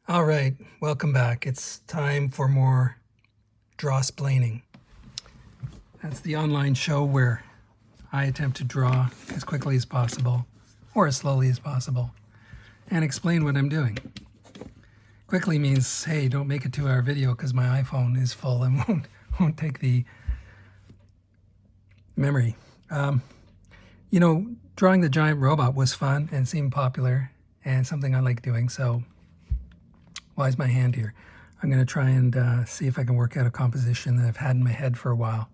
All right, welcome back. It's time for more DRAWSPLAINING. That's the online show where I attempt to draw as quickly as possible, or as slowly as possible, and explain what I'm doing. Quickly means, hey, don't make a 2-hour video because my iPhone is full and won't take the memory. Drawing the giant robot was fun and seemed popular and something I like doing, so why is my hand here? I'm going to try and see if I can work out a composition that I've had in my head for a while.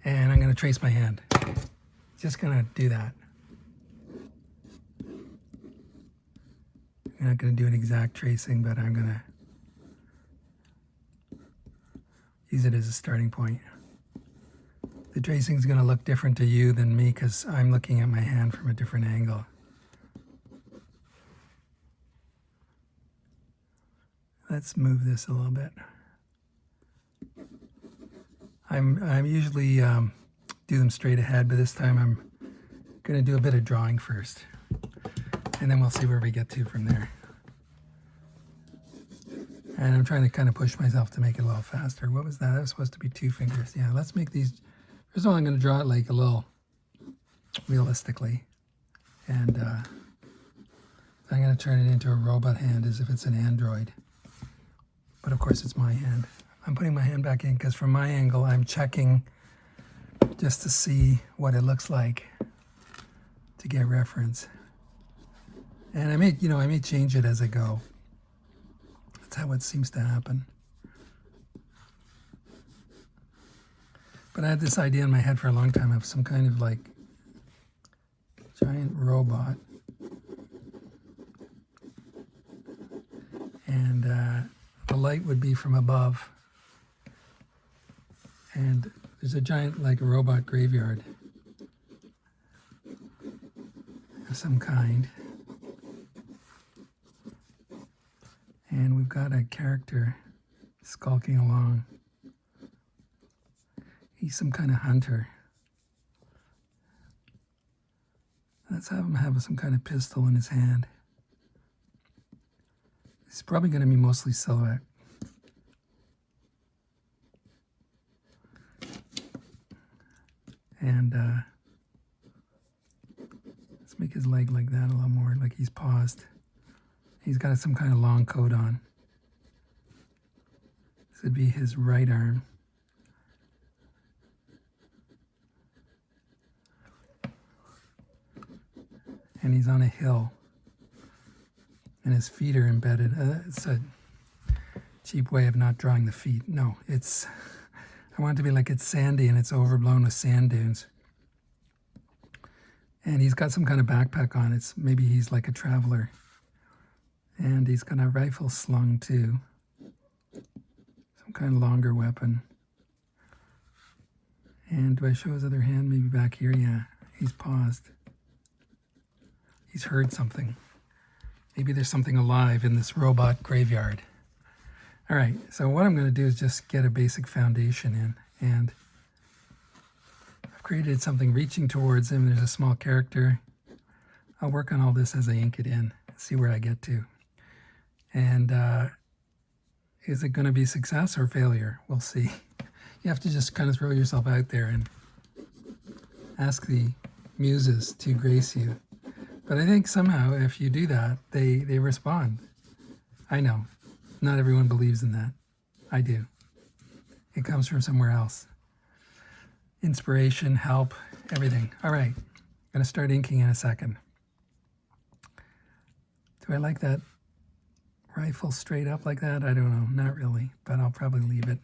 And I'm going to trace my hand. Just going to do that. I'm not going to do an exact tracing, but I'm going to use it as a starting point. The tracing is going to look different to you than me because I'm looking at my hand from a different angle. Let's move this a little bit. I'm usually do them straight ahead, but this time I'm going to do a bit of drawing first, and then we'll see where we get to from there. And I'm trying to kind of push myself to make it a little faster. What was that? That was supposed to be 2 fingers. Yeah, let's make these. First of all, I'm going to draw it like a little realistically, and I'm going to turn it into a robot hand as if it's an android. But of course it's my hand. I'm putting my hand back in because from my angle I'm checking just to see what it looks like to get reference. And I may change it as I go. That's how it seems to happen. But I had this idea in my head for a long time of some kind of like giant robot. And the light would be from above, and there's a giant like a robot graveyard of some kind, and we've got a character skulking along. He's some kind of hunter. Let's have him have some kind of pistol in his hand. It's probably going to be mostly silhouette. And let's make his leg like that a little more, like he's paused. He's got some kind of long coat on. This would be his right arm. And he's on a hill. And his feet are embedded. It's a cheap way of not drawing the feet. No, I want it to be like it's sandy and it's overblown with sand dunes. And he's got some kind of backpack on. Maybe he's like a traveler. And he's got a rifle slung too. Some kind of longer weapon. And do I show his other hand? Maybe back here? Yeah, he's paused. He's heard something. Maybe there's something alive in this robot graveyard. All right, so what I'm going to do is just get a basic foundation in. And I've created something reaching towards him. There's a small character. I'll work on all this as I ink it in, see where I get to. And is it going to be success or failure? We'll see. You have to just kind of throw yourself out there and ask the muses to grace you. But I think somehow if you do that, they respond. I know. Not everyone believes in that. I do. It comes from somewhere else. Inspiration, help, everything. All right. I'm going to start inking in a second. Do I like that rifle straight up like that? I don't know. Not really. But I'll probably leave it.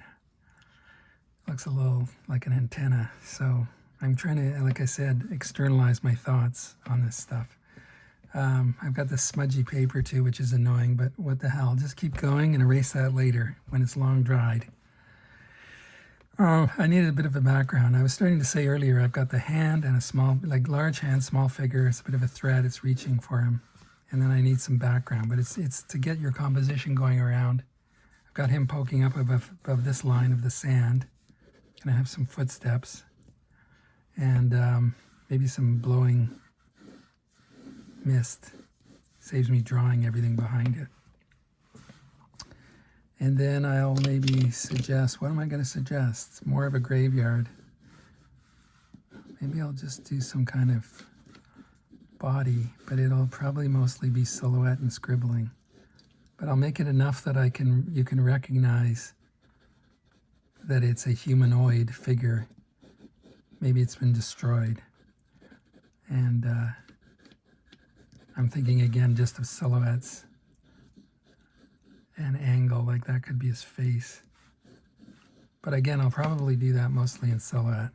Looks a little like an antenna. So I'm trying to, like I said, externalize my thoughts on this stuff. I've got this smudgy paper too, which is annoying, but what the hell, just keep going and erase that later when it's long dried. Oh, I needed a bit of a background. I was starting to say earlier, I've got the hand and a small, like large hand, small figure. It's a bit of a thread, it's reaching for him. And then I need some background, but it's to get your composition going around. I've got him poking up above this line of the sand. Gonna have some footsteps and maybe some blowing mist. Saves me drawing everything behind it. And then I'll maybe suggest, what am I going to suggest? More of a graveyard. Maybe I'll just do some kind of body, but it'll probably mostly be silhouette and scribbling. But I'll make it enough that you can recognize that it's a humanoid figure. Maybe it's been destroyed. And I'm thinking again just of silhouettes and angle, like that could be his face. But again, I'll probably do that mostly in silhouette.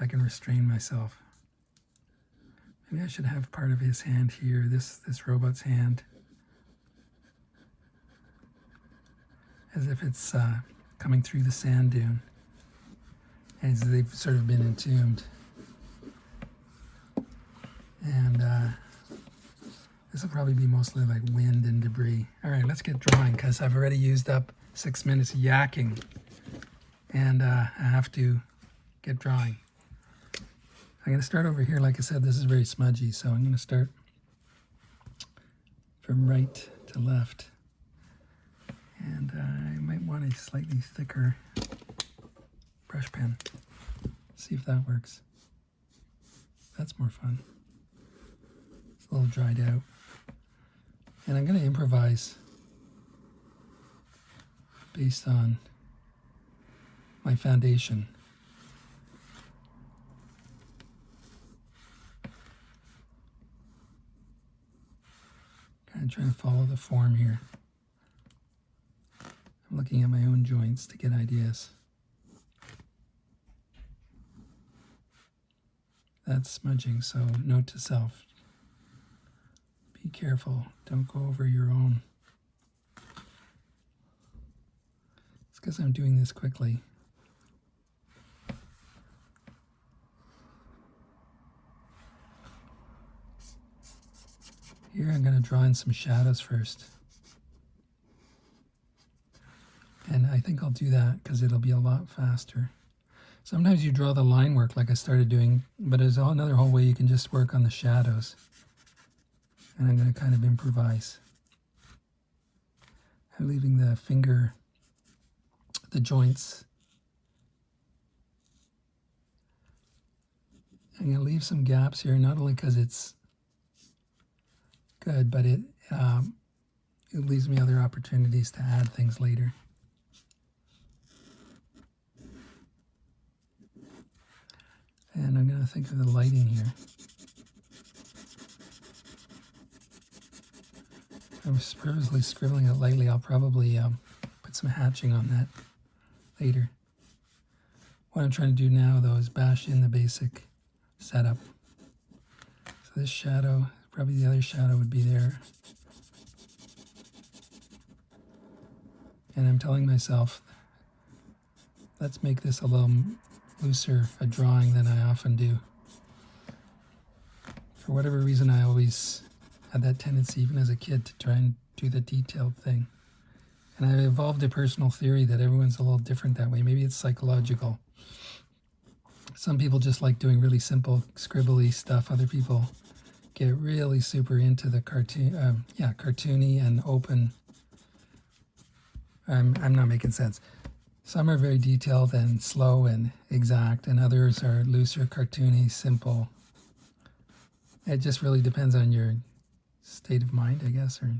I can restrain myself. Maybe I should have part of his hand here, this robot's hand, as if it's coming through the sand dune, as they've sort of been entombed. And this will probably be mostly like wind and debris. All right, let's get drawing, because I've already used up 6 minutes yakking, and I have to get drawing. I'm going to start over here. Like I said, this is very smudgy, so I'm going to start from right to left. And I might want a slightly thicker brush pen. See if that works. That's more fun. It's a little dried out. And I'm going to improvise based on my foundation. I'm trying to follow the form here. I'm looking at my own joints to get ideas. That's smudging, so note to self. Be careful, don't go over your own. It's because I'm doing this quickly. Here I'm going to draw in some shadows first. And I think I'll do that because it'll be a lot faster. Sometimes you draw the line work like I started doing, but there's another whole way you can just work on the shadows. And I'm going to kind of improvise. I'm leaving the finger, the joints. I'm going to leave some gaps here, not only because it's good, but it leaves me other opportunities to add things later. And I'm going to think of the lighting here. I'm purposely scribbling it lightly. I'll probably put some hatching on that later. What I'm trying to do now, though, is bash in the basic setup. So this shadow, probably the other shadow would be there. And I'm telling myself, let's make this a little looser a drawing than I often do. For whatever reason, I always had that tendency, even as a kid, to try and do the detailed thing. And I evolved a personal theory that everyone's a little different that way. Maybe it's psychological. Some people just like doing really simple, scribbly stuff. Other people get really super into the cartoony and open. I'm not making sense. Some are very detailed and slow and exact, and others are looser, cartoony, simple. It just really depends on your state of mind, I guess, or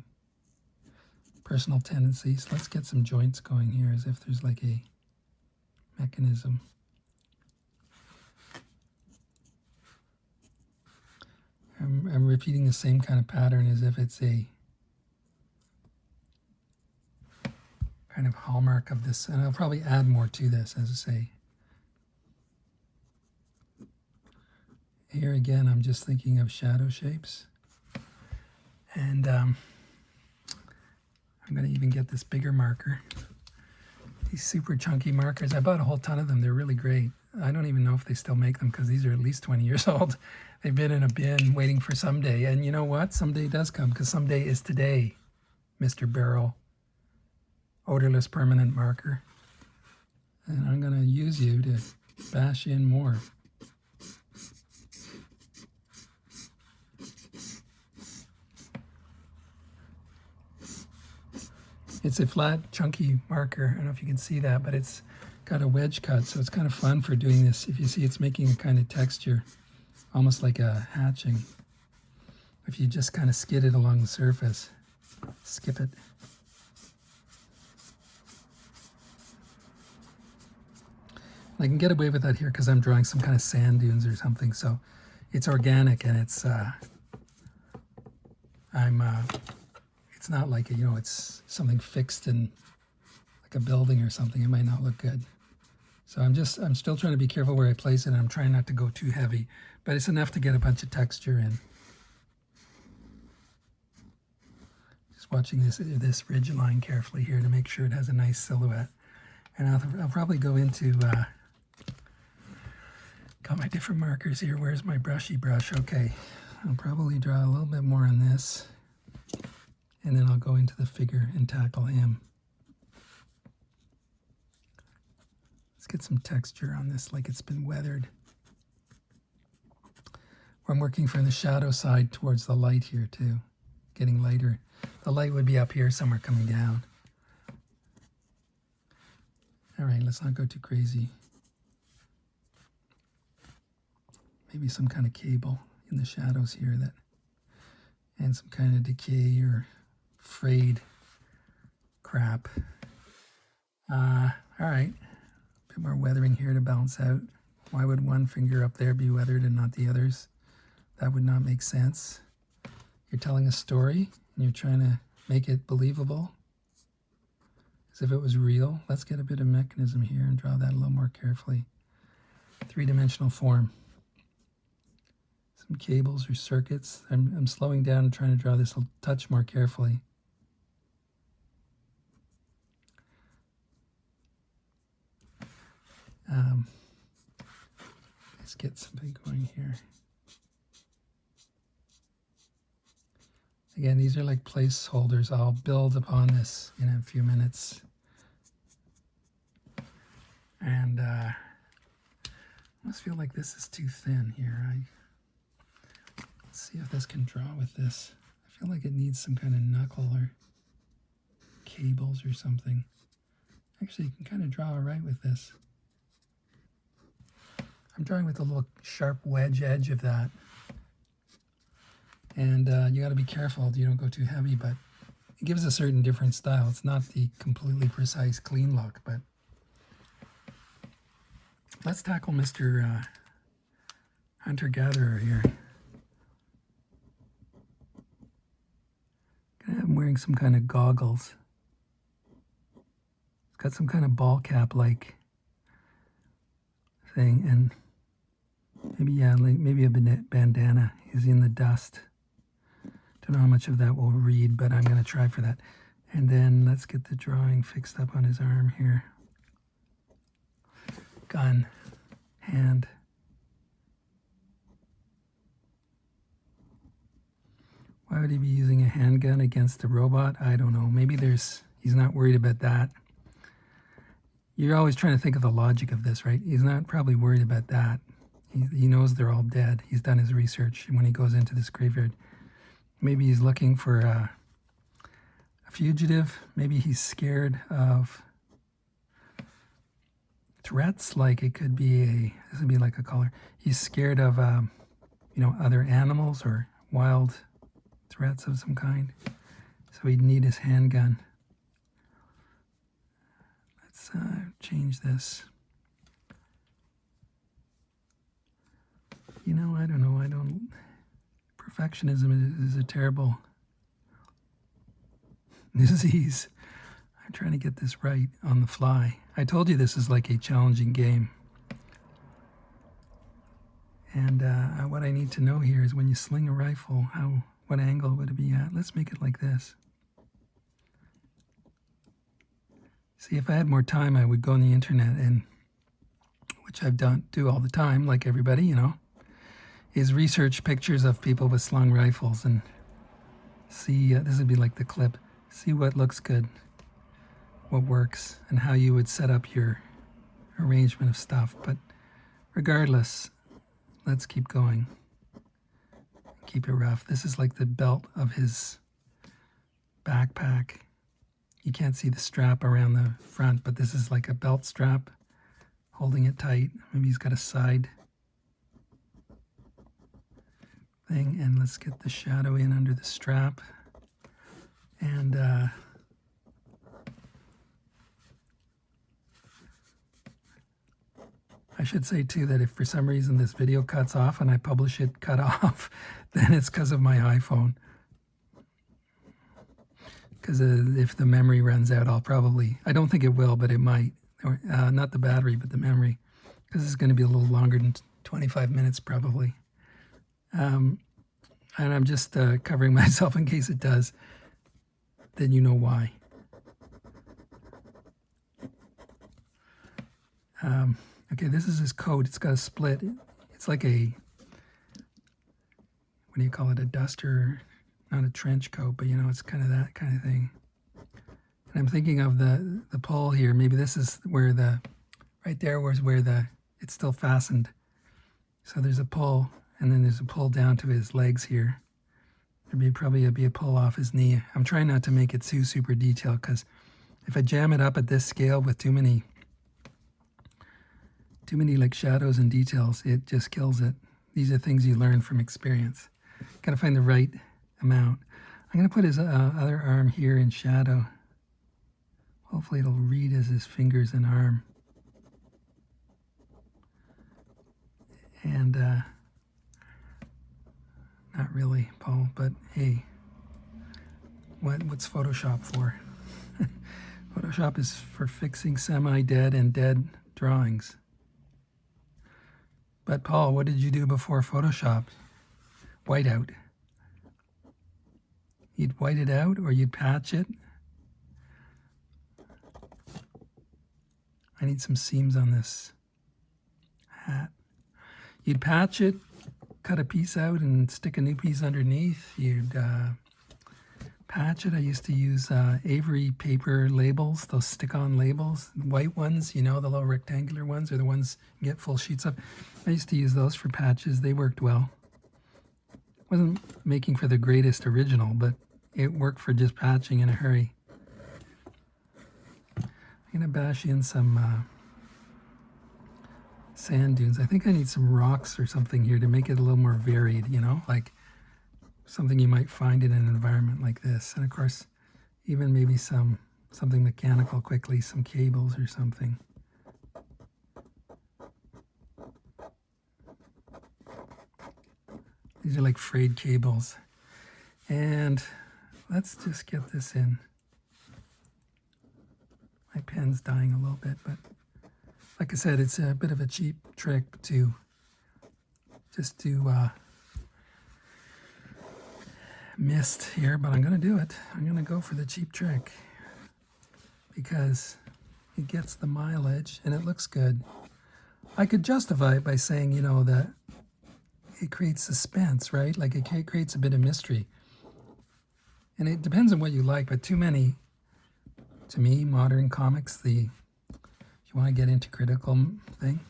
personal tendencies. Let's get some joints going here, as if there's like a mechanism. I'm repeating the same kind of pattern as if it's a kind of hallmark of this, and I'll probably add more to this, as I say. Here again, I'm just thinking of shadow shapes. And I'm going to even get this bigger marker. These super chunky markers, I bought a whole ton of them. They're really great. I don't even know if they still make them because these are at least 20 years old. They've been in a bin waiting for someday. And you know what? Someday does come, because someday is today, Mr. Barrel. Odorless permanent marker. And I'm going to use you to bash in more. It's a flat, chunky marker. I don't know if you can see that, but it's got a wedge cut, so it's kind of fun for doing this. If you see, it's making a kind of texture, almost like a hatching. If you just kind of skid it along the surface, skip it. I can get away with that here because I'm drawing some kind of sand dunes or something, so it's organic and it's it's not like it's something fixed in like a building or something. It might not look good. So I'm still trying to be careful where I place it, and I'm trying not to go too heavy, but it's enough to get a bunch of texture in. Just watching this ridge line carefully here to make sure it has a nice silhouette. And I'll probably go into got my different markers here. Where's my brushy brush? Okay, I'll probably draw a little bit more on this, and then I'll go into the figure and tackle him. Let's get some texture on this, like it's been weathered. I'm working from the shadow side towards the light here too, getting lighter. The light would be up here somewhere coming down. All right, let's not go too crazy. Maybe some kind of cable in the shadows here, and some kind of decay or frayed crap. All right, a bit more weathering here to balance out. Why would one finger up there be weathered and not the others? That would not make sense. You're telling a story and you're trying to make it believable, as if it was real. Let's get a bit of mechanism here and draw that a little more carefully. Three-dimensional form. Some cables or circuits. I'm slowing down and trying to draw this a touch more carefully. Let's get something going here. Again, these are like placeholders. I'll build upon this in a few minutes. And I almost feel like this is too thin here. Let's see if this can draw with this. I feel like it needs some kind of knuckle or cables or something. Actually, you can kind of draw all right with this. I'm drawing with a little sharp wedge edge of that. And you got to be careful you don't go too heavy, but it gives a certain different style. It's not the completely precise, clean look, but let's tackle Mr. Hunter-Gatherer here. I'm wearing some kind of goggles. It's got some kind of ball cap-like thing, and maybe a bandana. He's in the dust. Don't know how much of that will read, but I'm going to try for that. And then let's get the drawing fixed up on his arm here. Gun, hand. Why would he be using a handgun against a robot? I don't know. Maybe he's not worried about that. You're always trying to think of the logic of this, right? He's not probably worried about that. He knows they're all dead. He's done his research when he goes into this graveyard. Maybe he's looking for a fugitive. Maybe he's scared of threats, like it could be this would be like a collar. He's scared of, other animals or wild threats of some kind. So he'd need his handgun. Let's change this. I don't know. Perfectionism is a terrible disease. I'm trying to get this right on the fly. I told you this is like a challenging game. And what I need to know here is when you sling a rifle, what angle would it be at? Let's make it like this. See, if I had more time, I would go on the internet, and which I've do all the time, like everybody, is research pictures of people with slung rifles and see, this would be like the clip, see what looks good, what works, and how you would set up your arrangement of stuff. But regardless, let's keep going. Keep it rough. This is like the belt of his backpack. you can't see the strap around the front, but this is like a belt strap holding it tight. Maybe he's got a side thing, and let's get the shadow in under the strap. And I should say too that if for some reason this video cuts off and I publish it cut off, then it's because of my iPhone. Because if the memory runs out, I'll probably, I don't think it will, but it might. Or, not the battery, but the memory. Because it's going to be a little longer than 25 minutes probably. And I'm just covering myself in case it does. Then you know why. Okay, this is his coat. It's got a split. It's like a, what do you call it, a duster, not a trench coat, but you know, it's kind of that kind of thing. And I'm thinking of the pull here. Maybe this is where the, right there was where it's still fastened. So there's a pull, and then there's a pull down to his legs here. There'd probably be a pull off his knee. I'm trying not to make it too super detailed, because if I jam it up at this scale with too many like shadows and details, it just kills it. These are things you learn from experience. Got to find the right amount. I'm going to put his other arm here in shadow. Hopefully it'll read as his fingers and arm. And not really, Paul, but hey, what's Photoshop for? Photoshop is for fixing semi-dead and dead drawings. But Paul, what did you do before Photoshop? Whiteout. You'd white it out or you'd patch it. I need some seams on this hat. You'd patch it, cut a piece out and stick a new piece underneath. You'd patch it. I used to use Avery paper labels, those stick-on labels, white ones, you know, the little rectangular ones, or the ones you get full sheets of. I used to use those for patches. They worked well. Wasn't making for the greatest original, but it worked for just patching in a hurry. I'm going to bash in some sand dunes. I think I need some rocks or something here to make it a little more varied, you know, like something you might find in an environment like this. And of course, even maybe something mechanical quickly, some cables or something. These are like frayed cables. And let's just get this in. My pen's dying a little bit, but like I said, it's a bit of a cheap trick to just do mist here, but I'm going to do it. I'm going to go for the cheap trick because it gets the mileage and it looks good. I could justify it by saying, you know, that it creates suspense, right? Like it creates a bit of mystery. And it depends on what you like, but too many, to me, modern comics, if you want to get into critical thing,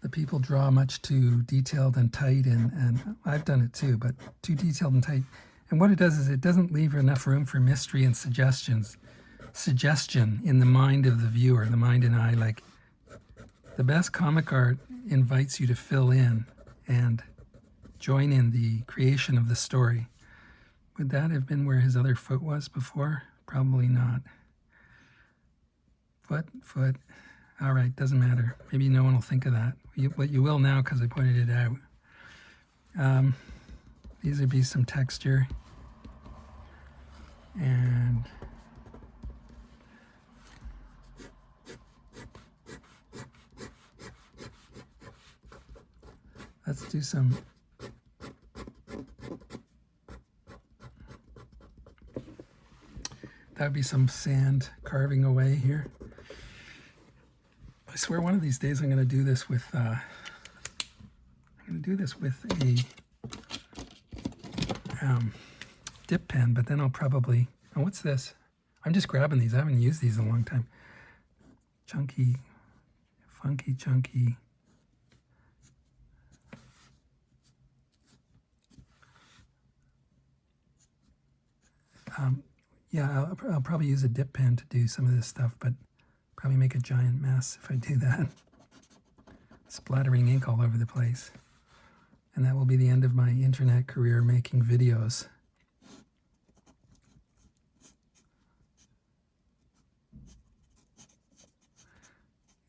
the people draw much too detailed and tight, and I've done it too, but too detailed and tight. And what it does is it doesn't leave enough room for mystery and suggestion in the mind of the viewer, the mind and eye. Like the best comic art invites you to fill in and join in the creation of the story. Would that have been where his other foot was before? Probably not. Foot. All right, doesn't matter. Maybe no one will think of that. But you will now because I pointed it out. These would be some texture. And let's do some that would be some sand carving away here. I swear one of these days I'm going to do this with a dip pen, but then I'll probably, oh, what's this? I'm just grabbing these. I haven't used these in a long time. Chunky, funky, chunky. Yeah, I'll probably use a dip pen to do some of this stuff, but probably make a giant mess if I do that. Splattering ink all over the place. And that will be the end of my internet career making videos.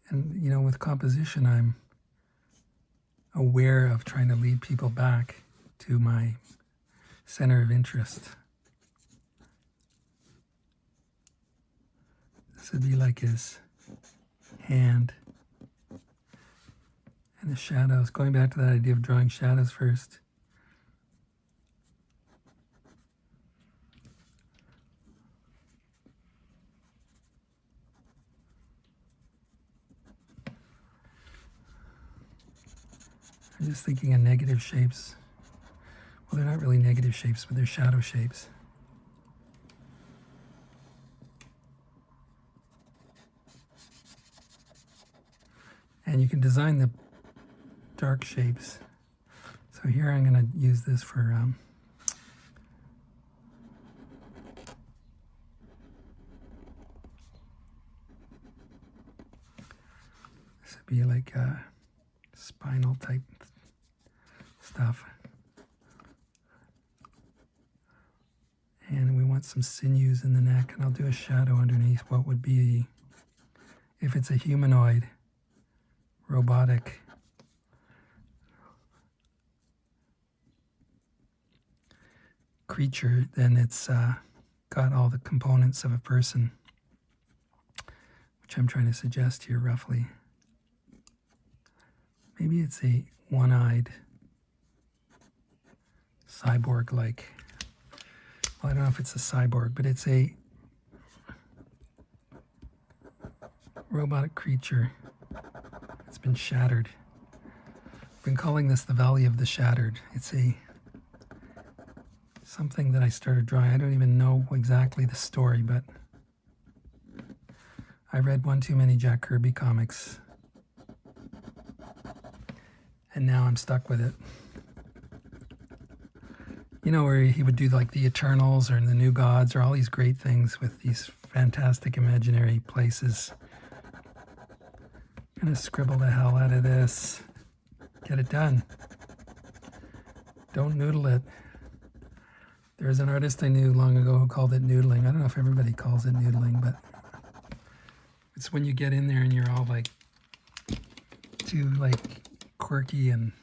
And, you know, with composition, I'm aware of trying to lead people back to my center of interest. This would be like his hand and the shadows. Going back to that idea of drawing shadows first. I'm just thinking of negative shapes. Well, they're not really negative shapes, but they're shadow shapes. And you can design the dark shapes. So here I'm going to use this for this would be like spinal type stuff. And we want some sinews in the neck, and I'll do a shadow underneath what would be, if it's a humanoid, robotic creature, then it's got all the components of a person, which I'm trying to suggest here roughly. Maybe it's a one-eyed cyborg-like. Well, I don't know if it's a cyborg, but it's a robotic creature. It's been shattered. I've been calling this the Valley of the Shattered. It's something that I started drawing. I don't even know exactly the story, but I read one too many Jack Kirby comics, and now I'm stuck with it. You know, where he would do like the Eternals or the New Gods or all these great things with these fantastic imaginary places. I'm gonna scribble the hell out of this. Get it done. Don't noodle it. There's an artist I knew long ago who called it noodling. I don't know if everybody calls it noodling, but it's when you get in there and you're all like too like quirky and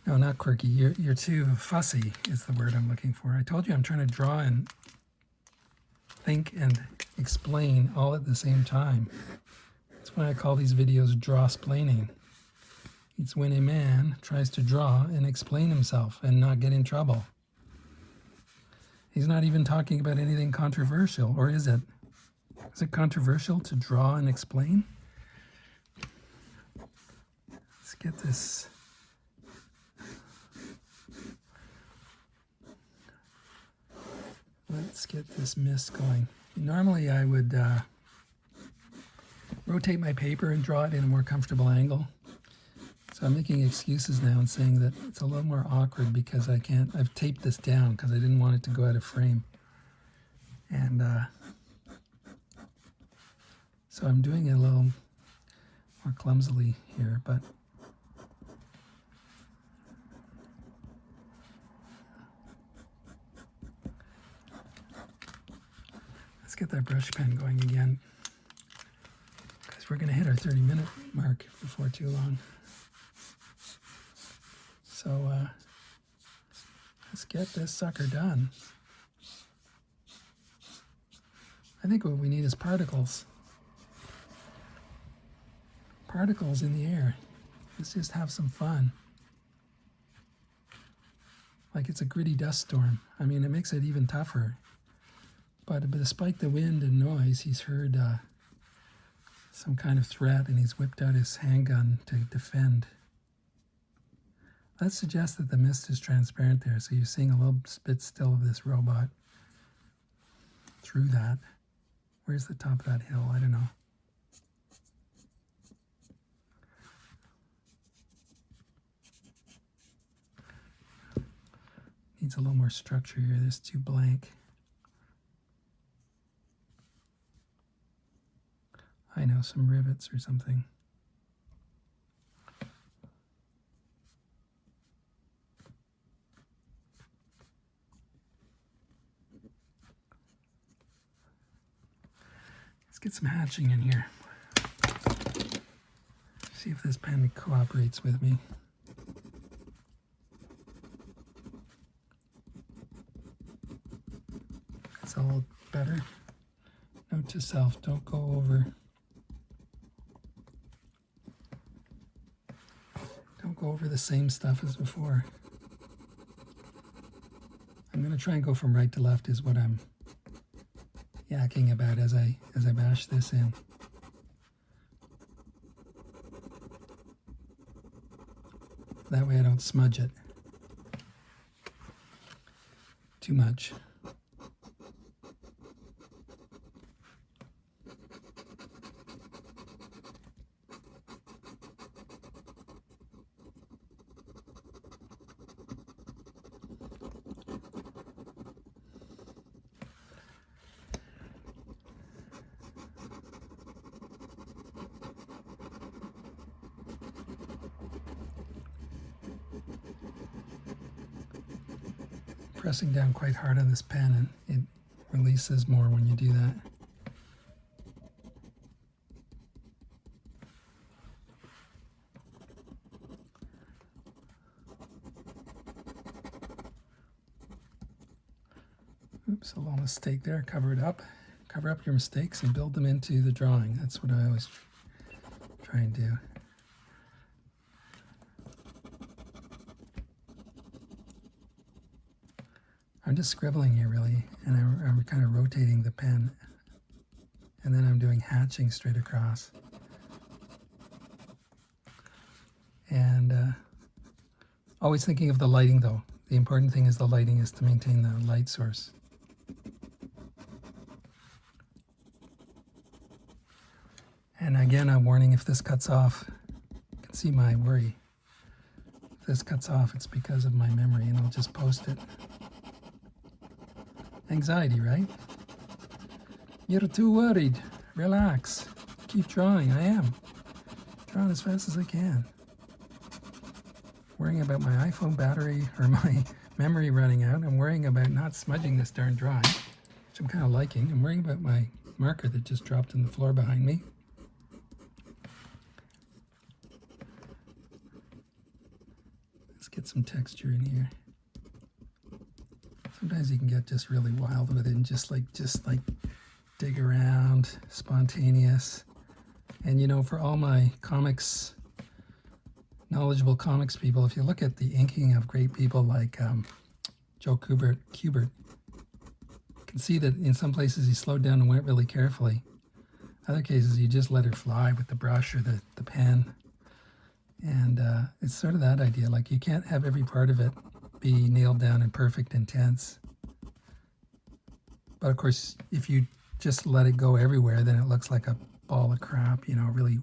no, not quirky. You're too fussy is the word I'm looking for. I told you I'm trying to draw and think and explain all at the same time. That's why I call these videos DRAWSPLAINING. It's when a man tries to draw and explain himself and not get in trouble. He's not even talking about anything controversial, or is it? Is it controversial to draw and explain? Let's get this. Let's get this mist going. Normally I would rotate my paper and draw it in a more comfortable angle. So I'm making excuses now and saying that it's a little more awkward because I can't, I've taped this down because I didn't want it to go out of frame. And so I'm doing it a little more clumsily here, but let's get that brush pen going again, because we're going to hit our 30-minute mark before too long. So let's get this sucker done. I think what we need is particles. Particles in the air. Let's just have some fun. Like it's a gritty dust storm. I mean, it makes it even tougher. But despite the wind and noise, he's heard some kind of threat, and he's whipped out his handgun to defend. That suggests that the mist is transparent there, so you're seeing a little bit still of this robot through that. Where's the top of that hill? I don't know. Needs a little more structure here. This is too blank. I know, some rivets or something. Let's get some hatching in here. See if this pen cooperates with me. It's all better. Note to self, don't go over. Don't go over the same stuff as before. I'm going to try and go from right to left is what I'm yakking about as I bash this in. That way I don't smudge it too much. Pressing down quite hard on this pen, and it releases more when you do that. Oops, a little mistake there. Cover it up. Cover up your mistakes and build them into the drawing. That's what I always try and do. I'm just scribbling here really, and I'm kind of rotating the pen, and then I'm doing hatching straight across. And always thinking of the lighting though. The important thing is the lighting is to maintain the light source. And again, I'm warning if this cuts off. You can see my worry. If this cuts off, it's because of my memory, and I'll just post it. Anxiety, right? You're too worried. Relax. Keep drawing. I am. Drawing as fast as I can. Worrying about my iPhone battery or my memory running out. I'm worrying about not smudging this darn drawing, which I'm kind of liking. I'm worrying about my marker that just dropped on the floor behind me. Let's get some texture in here. Sometimes you can get just really wild with it and just like dig around, spontaneous. And you know, for all my comics, knowledgeable comics people, if you look at the inking of great people like Joe Kubert, you can see that in some places he slowed down and went really carefully. Other cases you just let her fly with the brush or the pen. And it's sort of that idea, like you can't have every part of it be nailed down and perfect and tense. But of course, if you just let it go everywhere, then it looks like a ball of crap, you know, really.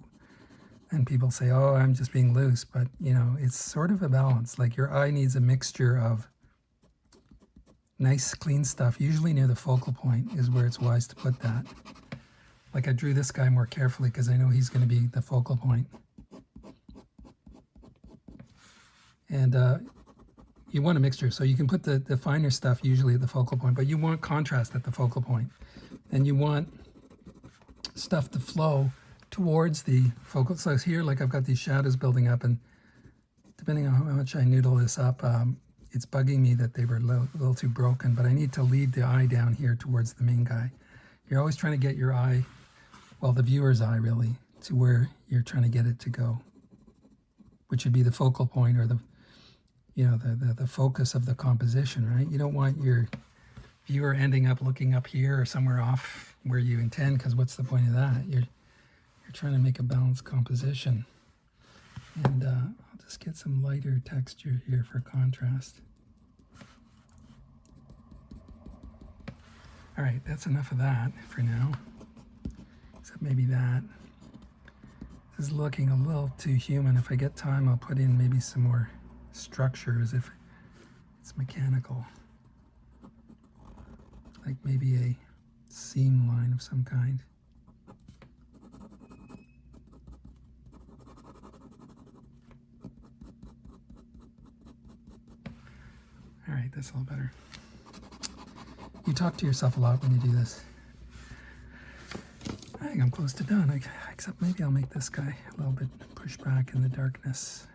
And people say, oh, I'm just being loose. But, you know, it's sort of a balance. Like your eye needs a mixture of nice, clean stuff. Usually near the focal point is where it's wise to put that. Like I drew this guy more carefully because I know he's going to be the focal point. And you want a mixture, so you can put the finer stuff usually at the focal point, but you want contrast at the focal point. And you want stuff to flow towards the focal. So here, like I've got these shadows building up, and depending on how much I noodle this up, it's bugging me that they were a little too broken, but I need to lead the eye down here towards the main guy. You're always trying to get your eye, well, the viewer's eye really, to where you're trying to get it to go, which would be the focal point or the, you know, the focus of the composition, right? You don't want your viewer ending up looking up here or somewhere off where you intend, because what's the point of that? You're trying to make a balanced composition. And I'll just get some lighter texture here for contrast. All right, that's enough of that for now. Except maybe that. This is looking a little too human. If I get time, I'll put in maybe some more structure as if it's mechanical. Like maybe a seam line of some kind. All right, that's a little better. You talk to yourself a lot when you do this. I think I'm close to done, except maybe I'll make this guy a little bit push back in the darkness.